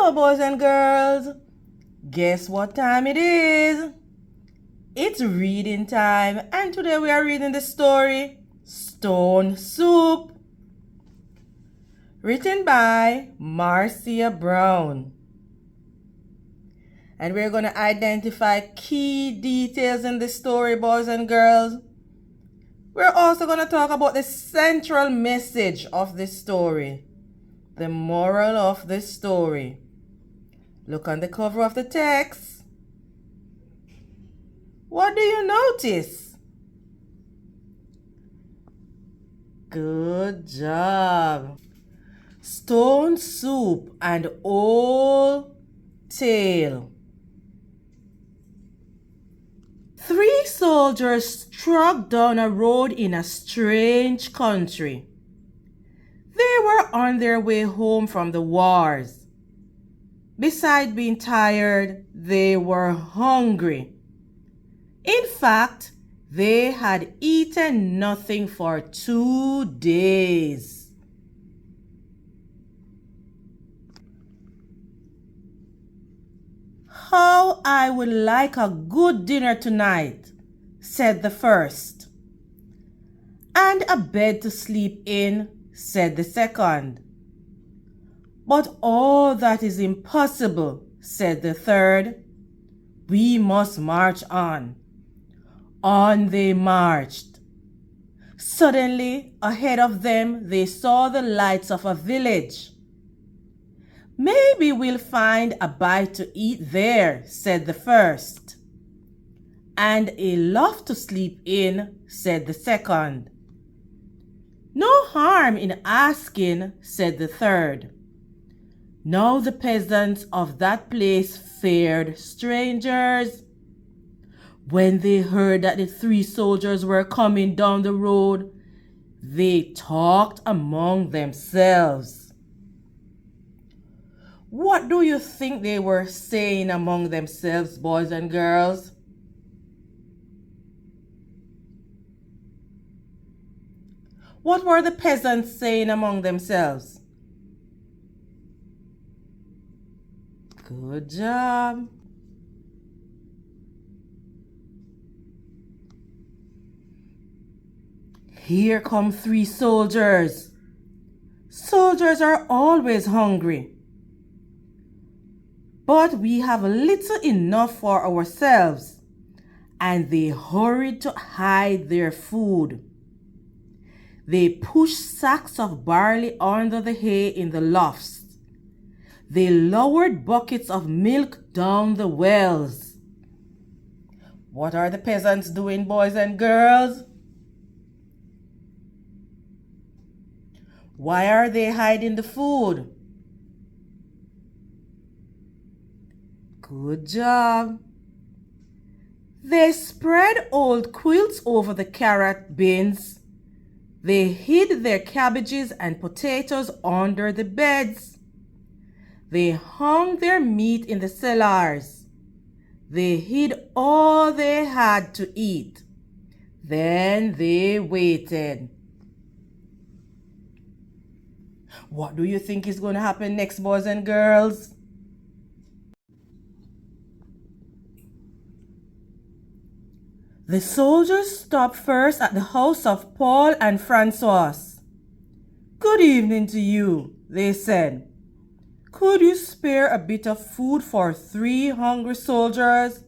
Hello, boys and girls. Guess what time it is? It's reading time, and today we are reading the story Stone Soup, written by Marcia Brown. And we're going to identify key details in the story, boys and girls. We're also going to talk about the central message of the story, the moral of the story. Look on the cover of the text. What do you notice? Good job. Stone Soup and Old Tale. 3 soldiers struck down a road in a strange country. They were on their way home from the wars. Besides being tired, they were hungry. In fact, they had eaten nothing for 2 days. How I would like a good dinner tonight, said the first. And a bed to sleep in, said the second. But all that is impossible, said the third. We must march on. On they marched. Suddenly, ahead of them, they saw the lights of a village. Maybe we'll find a bite to eat there, said the first. And a loft to sleep in, said the second. No harm in asking, said the third. Now the peasants of that place feared strangers. When they heard that the 3 soldiers were coming down the road, they talked among themselves. What do you think they were saying among themselves, boys and girls? What were the peasants saying among themselves? Good job. Here come 3 soldiers. Soldiers are always hungry. But we have little enough for ourselves, and they hurried to hide their food. They pushed sacks of barley under the hay in the lofts. They lowered buckets of milk down the wells. What are the peasants doing, boys and girls? Why are they hiding the food? Good job. They spread old quilts over the carrot bins. They hid their cabbages and potatoes under the beds. They hung their meat in the cellars. They hid all they had to eat. Then they waited. What do you think is going to happen next, boys and girls? The soldiers stopped first at the house of Paul and Francois. Good evening to you, they said. Could you spare a bit of food for 3 hungry soldiers?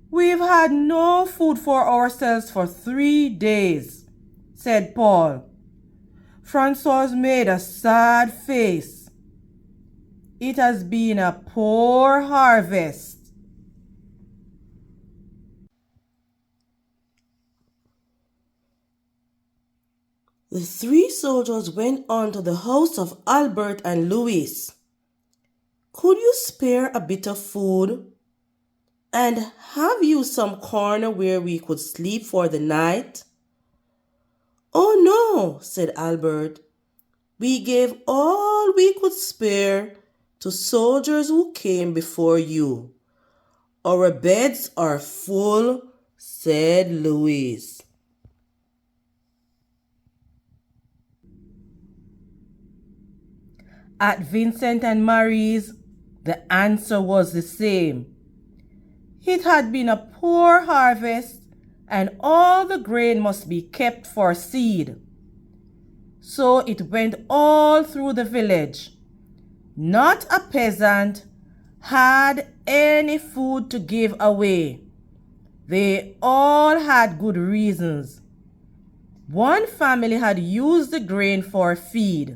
We've had no food for ourselves for 3 days, said Paul. Francois made a sad face. It has been a poor harvest. The 3 soldiers went on to the house of Albert and Louis. Could you spare a bit of food? And have you some corner where we could sleep for the night? Oh no, said Albert. We gave all we could spare to soldiers who came before you. Our beds are full, said Louis. At Vincent and Marie's, the answer was the same. It had been a poor harvest, and all the grain must be kept for seed. So it went all through the village. Not a peasant had any food to give away. They all had good reasons. One family had used the grain for feed.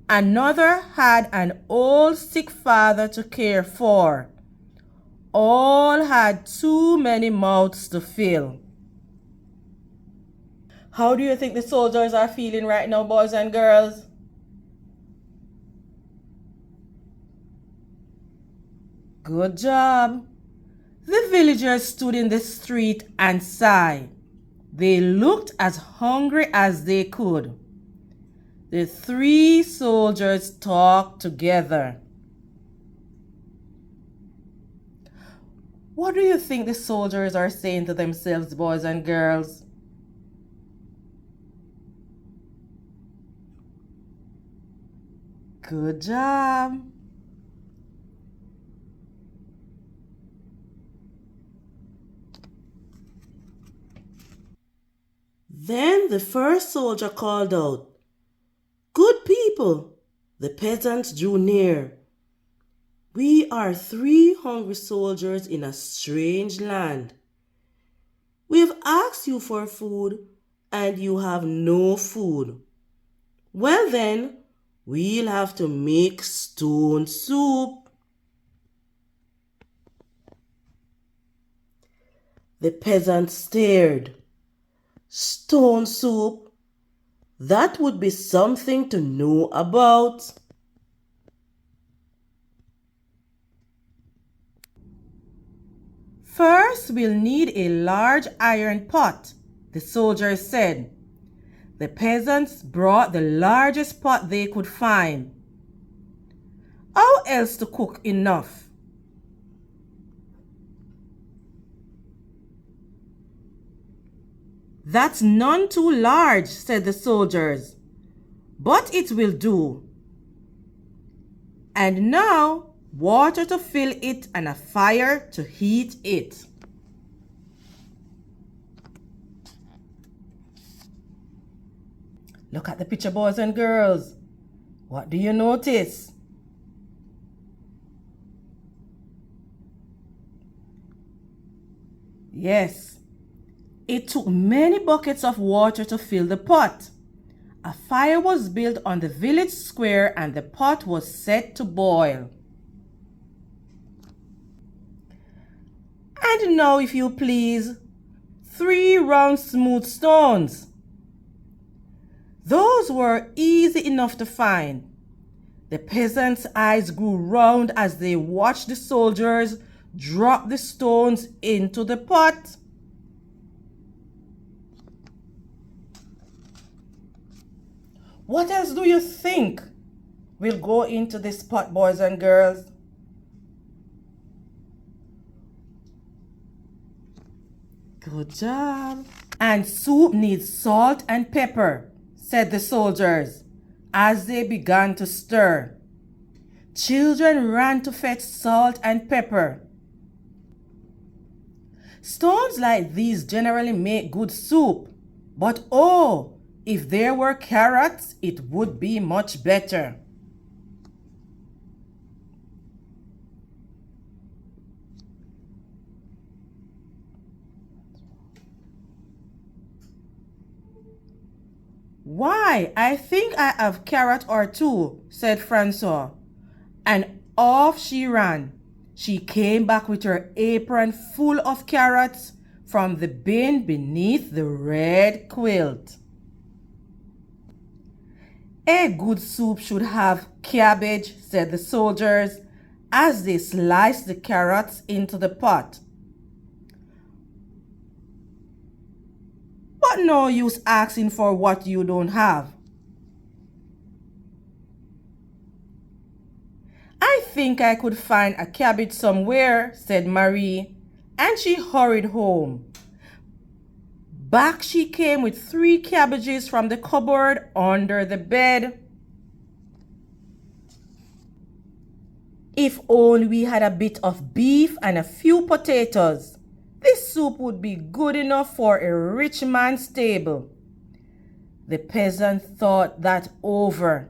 Another had an old sick father to care for. All had too many mouths to fill. How do you think the soldiers are feeling right now, boys and girls? Good job. The villagers stood in the street and sighed. They looked as hungry as they could. The three soldiers talked together. What do you think the soldiers are saying to themselves, boys and girls? Good job. Then the first soldier called out, "Good people!" The peasants drew near. "We are 3 hungry soldiers in a strange land. We have asked you for food, and you have no food. Well then, we'll have to make stone soup." The peasants stared. Stone soup? That would be something to know about. First, we'll need a large iron pot, the soldiers said. The peasants brought the largest pot they could find. How else to cook enough? "That's none too large," said the soldiers, "but it will do. And now, water to fill it and a fire to heat it." Look at the picture, boys and girls. What do you notice? Yes. It took many buckets of water to fill the pot. A fire was built on the village square and the pot was set to boil. And now, if you please, 3 round smooth stones. Those were easy enough to find. The peasants' eyes grew round as they watched the soldiers drop the stones into the pot. What else do you think will go into this pot, boys and girls? Good job. "And soup needs salt and pepper," said the soldiers as they began to stir. Children ran to fetch salt and pepper. Stones like these generally make good soup, but oh, if there were carrots, it would be much better. "Why, I think I have carrot or 2, said Francois, and off she ran. She came back with her apron full of carrots from the bin beneath the red quilt. "A good soup should have cabbage," said the soldiers as they sliced the carrots into the pot. "But no use asking for what you don't have." "I think I could find a cabbage somewhere," said Marie, and she hurried home. Back she came with 3 cabbages from the cupboard under the bed. If only we had a bit of beef and a few potatoes, this soup would be good enough for a rich man's table. The peasant thought that over.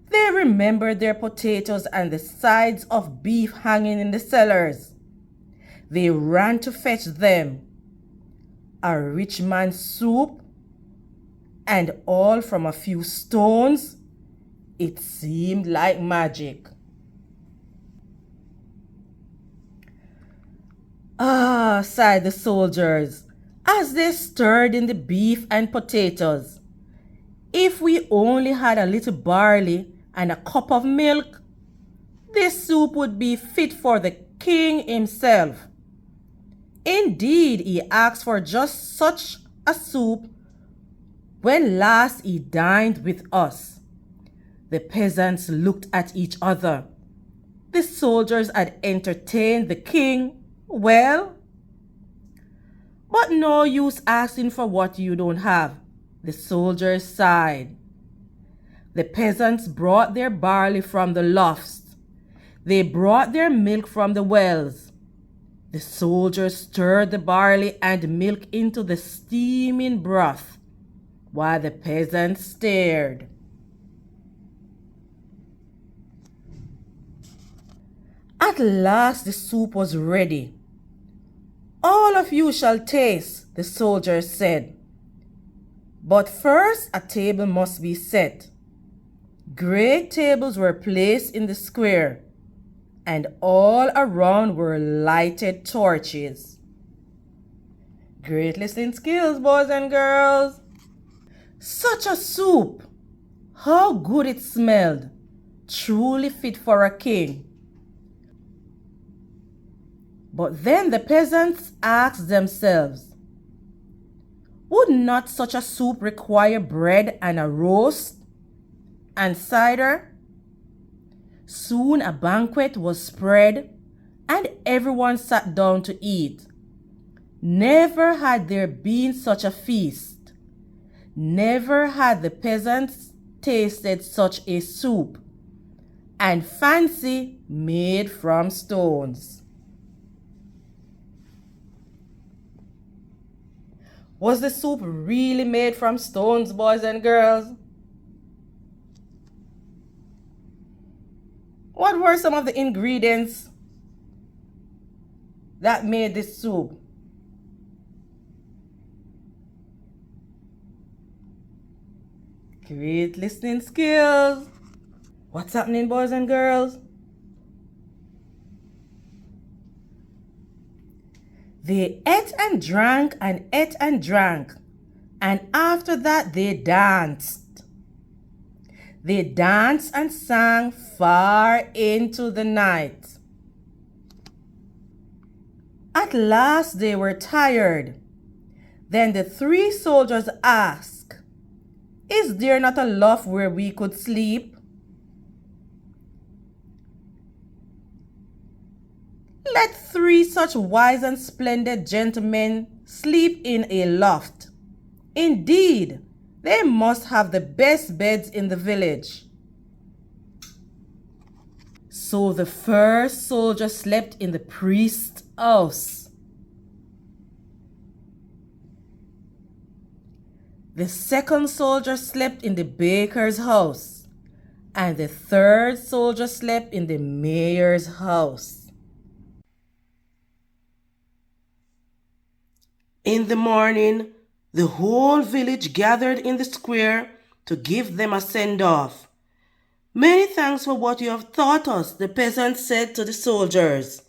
They remembered their potatoes and the sides of beef hanging in the cellars. They ran to fetch them. A rich man's soup, and all from a few stones. It seemed like magic. Ah, sighed the soldiers as they stirred in the beef and potatoes. If we only had a little barley and a cup of milk, this soup would be fit for the king himself. Indeed, he asked for just such a soup when last he dined with us. The peasants looked at each other. The soldiers had entertained the king well. But no use asking for what you don't have, the soldiers sighed. The peasants brought their barley from the lofts. They brought their milk from the wells. The soldiers stirred the barley and milk into the steaming broth, while the peasants stared. At last the soup was ready. All of you shall taste, the soldiers said. But first a table must be set. Great tables were placed in the square, and all around were lighted torches. Great listening skills, boys and girls. Such a soup! How good it smelled! Truly fit for a king. But then the peasants asked themselves, would not such a soup require bread and a roast and cider? Soon a banquet was spread and everyone sat down to eat. Never had there been such a feast. Never had the peasants tasted such a soup, and fancy made from stones. Was the soup really made from stones, boys and girls? What were some of the ingredients that made this soup? Great listening skills. What's happening, boys and girls? They ate and drank and ate and drank, and after that they danced. They danced and sang far into the night. At last they were tired. Then the three soldiers asked, is there not a loft where we could sleep? Let three such wise and splendid gentlemen sleep in a loft. Indeed, they must have the best beds in the village. So the first soldier slept in the priest's house. The second soldier slept in the baker's house, and the third soldier slept in the mayor's house. In the morning, the whole village gathered in the square to give them a send-off. Many thanks for what you have taught us, the peasants said to the soldiers.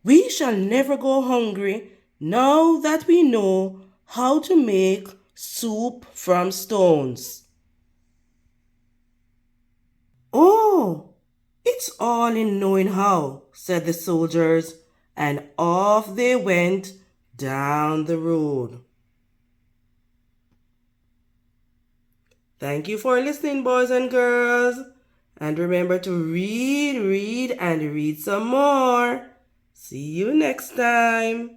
We shall never go hungry now that we know how to make soup from stones. Oh, it's all in knowing how, said the soldiers, and off they went down the road. Thank you for listening, boys and girls. And remember to read, and read some more. See you next time.